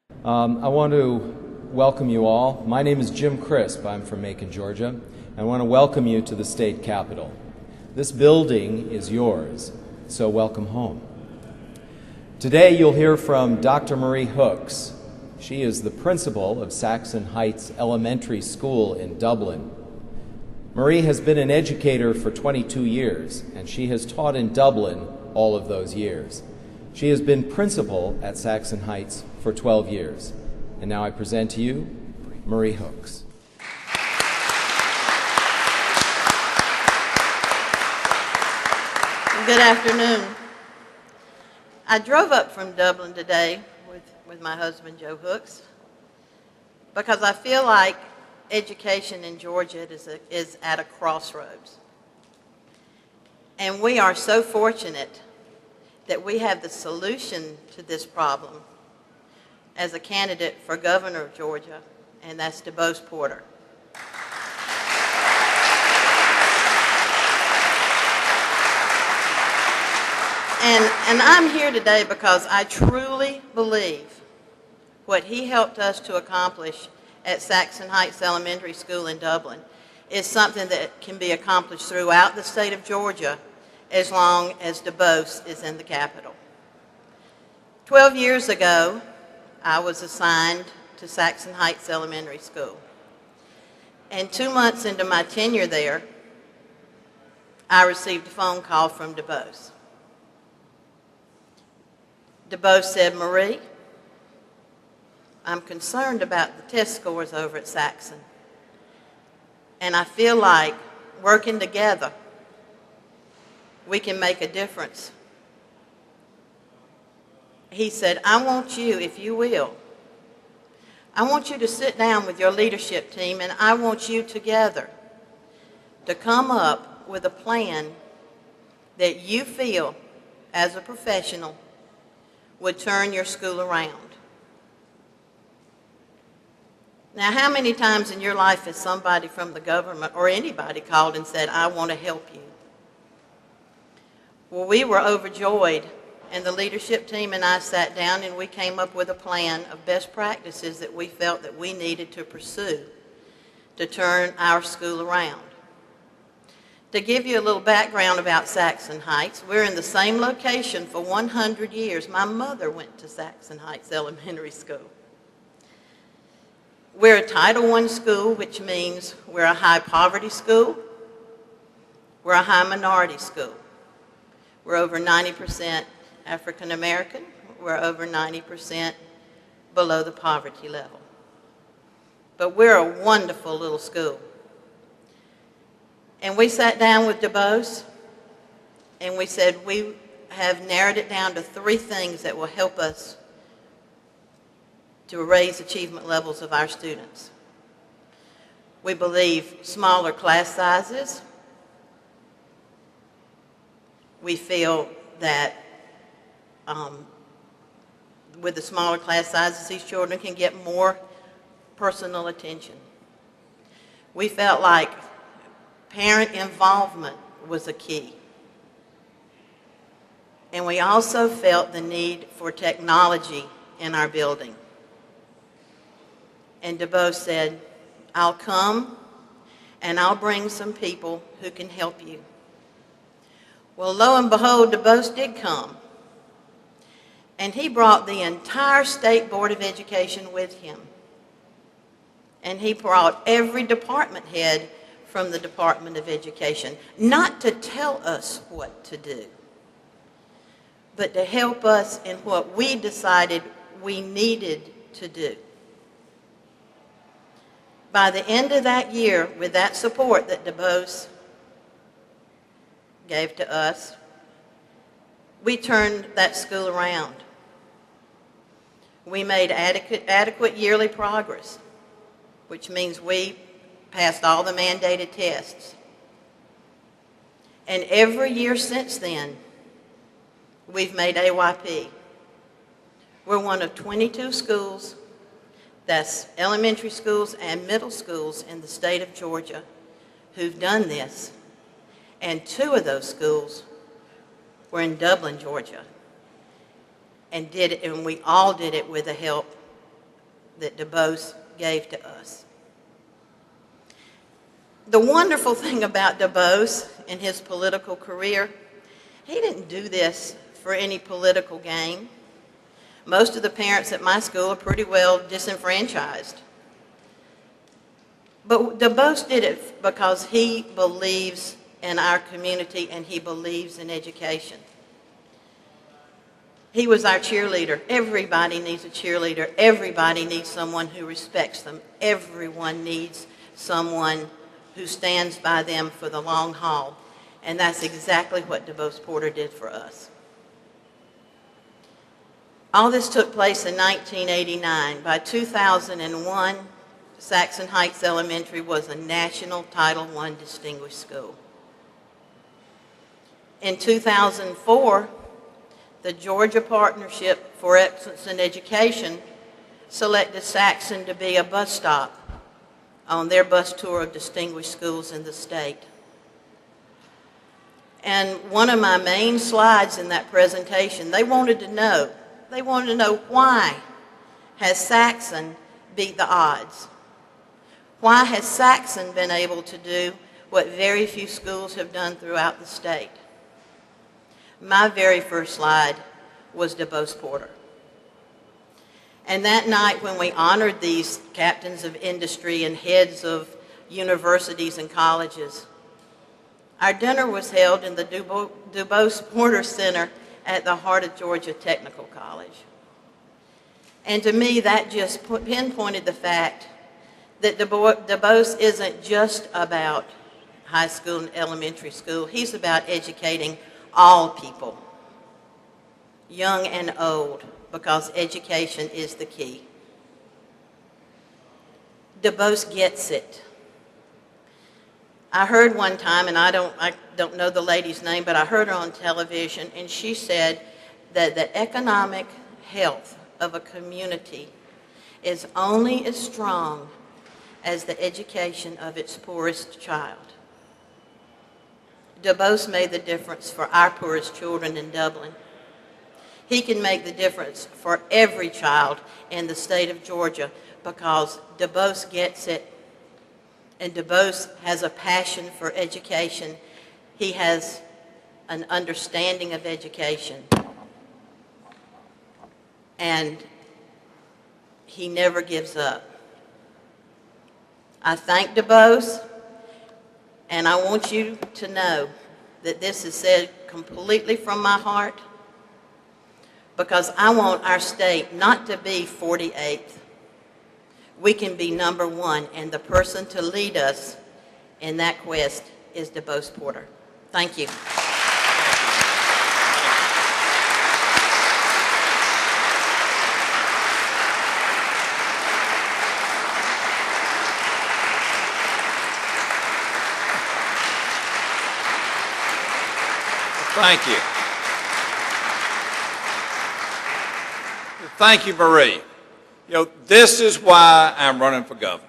I want to welcome you all. My name is Jim Crisp. I'm from Macon, Georgia. I want to welcome you to the state capitol. This building is yours, so welcome home. Today you'll hear from Dr. Marie Hooks. She is the principal of Saxon Heights Elementary School in Dublin. Marie has been an educator for 22 years, and she has taught in Dublin all of those years. She has been principal at Saxon Heights for 12 years. And now I present to you Marie Hooks. Good afternoon. I drove up from Dublin today with my husband, Joe Hooks, because I feel like education in Georgia is at a crossroads. And we are so fortunate that we have the solution to this problem as a candidate for governor of Georgia, and that's DuBose Porter. And I'm here today because I truly believe what he helped us to accomplish at Saxon Heights Elementary School in Dublin is something that can be accomplished throughout the state of Georgia as long as DuBose is in the capital. 12 years ago, I was assigned to Saxon Heights Elementary School. And 2 months into my tenure there, I received a phone call from DuBose. DuBose said, "Marie, I'm concerned about the test scores over at Saxon. And I feel like working together, we can make a difference." He said, "I want you, if you will, I want you to sit down with your leadership team and I want you together to come up with a plan that you feel, as a professional, would turn your school around." Now, how many times in your life has somebody from the government or anybody called and said, "I want to help you"? Well, we were overjoyed, and the leadership team and I sat down and we came up with a plan of best practices that we felt that we needed to pursue to turn our school around. To give you a little background about Saxon Heights, we're in the same location for 100 years. My mother went to Saxon Heights Elementary School. We're a Title I school, which means we're a high poverty school. We're a high minority school. We're over 90% African American. We're over 90% below the poverty level. But we're a wonderful little school. And we sat down with DuBose and we said, we have narrowed it down to 3 things that will help us to raise achievement levels of our students. We believe smaller class sizes. We feel that with the smaller class sizes, these children can get more personal attention. We felt like parent involvement was a key. And we also felt the need for technology in our building. And DuBose said, "I'll come and I'll bring some people who can help you." Well, lo and behold, DuBose did come. And he brought the entire State Board of Education with him. And he brought every department head from the Department of Education, not to tell us what to do, but to help us in what we decided we needed to do. By the end of that year, with that support that DuBose gave to us, we turned that school around. We made adequate yearly progress, which means we passed all the mandated tests. And every year since then, we've made AYP. We're one of 22 schools, that's elementary schools and middle schools in the state of Georgia, who've done this. And 2 of those schools were in Dublin, Georgia, and we all did it with the help that DuBose gave to us. The wonderful thing about DuBose in his political career, he didn't do this for any political gain. Most of the parents at my school are pretty well disenfranchised. But DuBose did it because he believes in our community and he believes in education. He was our cheerleader. Everybody needs a cheerleader. Everybody needs someone who respects them. Everyone needs someone who stands by them for the long haul. And that's exactly what DuBose Porter did for us. All this took place in 1989. By 2001, Saxon Heights Elementary was a national Title I distinguished school. In 2004, the Georgia Partnership for Excellence in Education selected Saxon to be a bus stop on their bus tour of distinguished schools in the state. And one of my main slides in that presentation, they wanted to know why has Saxon beat the odds? Why has Saxon been able to do what very few schools have done throughout the state? My very first slide was DuBose Porter. And that night when we honored these captains of industry and heads of universities and colleges, our dinner was held in the DuBose Porter Center at the heart of Georgia Technical College. And to me, that just pinpointed the fact that DuBose isn't just about high school and elementary school. He's about educating all people, young and old, because education is the key. DuBose gets it. I heard one time, and I don't know the lady's name, but I heard her on television, and she said that the economic health of a community is only as strong as the education of its poorest child. DuBose made the difference for our poorest children in Dublin. He can make the difference for every child in the state of Georgia because DuBose gets it, and DuBose has a passion for education. He has an understanding of education, and he never gives up. I thank DuBose, and I want you to know that this is said completely from my heart, because I want our state not to be 48th. We can be number one, and the person to lead us in that quest is DuBose Porter. Thank you. Thank you. Thank you, Marie. You know, this is why I'm running for governor.